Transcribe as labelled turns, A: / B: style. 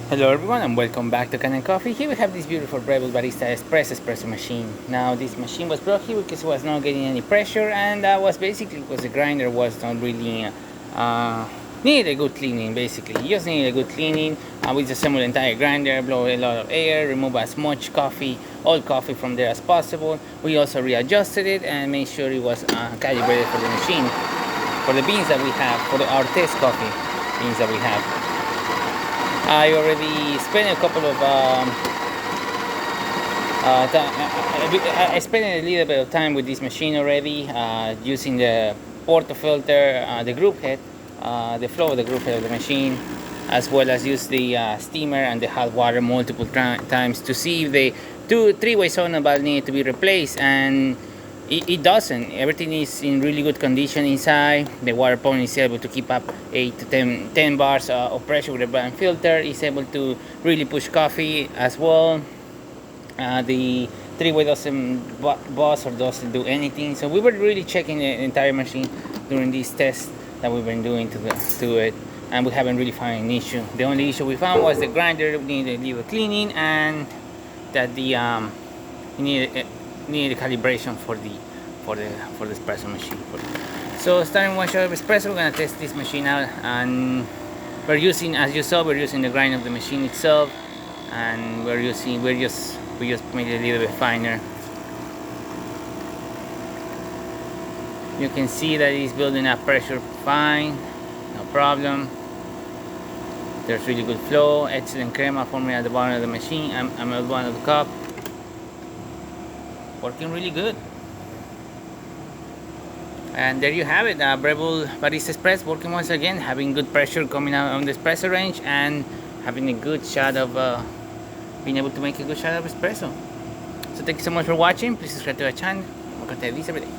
A: Hello everyone and welcome back to Kanen Coffee. Here we have this beautiful Breville Barista espresso machine. Now this machine was brought here because it was not getting any pressure, and that was basically because the grinder was not really needed a good cleaning. Basically you just need a good cleaning. We just assemble the entire grinder, blow a lot of air, remove as much coffee, all coffee from there as possible. We also readjusted it and made sure it was calibrated for the machine, for the beans that we have, for our test coffee beans that we have. I already spent a couple of I spent a little bit of time with this machine already, using the portafilter, the group head, the flow of the group head of the machine, as well as use the steamer and the hot water multiple times to see if the three-way solenoid valve need to be replaced, and it doesn't. Everything is in really good condition inside. The water pump is able to keep up 8 to 10 bars of pressure with the brand filter. It's able to really push coffee as well. The three-way doesn't buzz or doesn't do anything. So we were really checking the entire machine during these tests that we've been doing to it, and we haven't really found an issue. The only issue we found was the grinder needed a little cleaning, and that the need a calibration for the espresso machine. So starting one shot of espresso, we're gonna test this machine out, and we're using, as you saw, we're using the grind of the machine itself, and we just made it a little bit finer. You can see that it's building up pressure fine, no problem. There's really good flow, excellent crema forming at the bottom of the machine. I'm at one of the cup. Working really good. And there you have it, Breville Barista Espresso working once again, having good pressure coming out on the espresso range, and having a good shot of being able to make a good shot of espresso. So thank you so much for watching. Please subscribe to our channel. I'm going to this every day.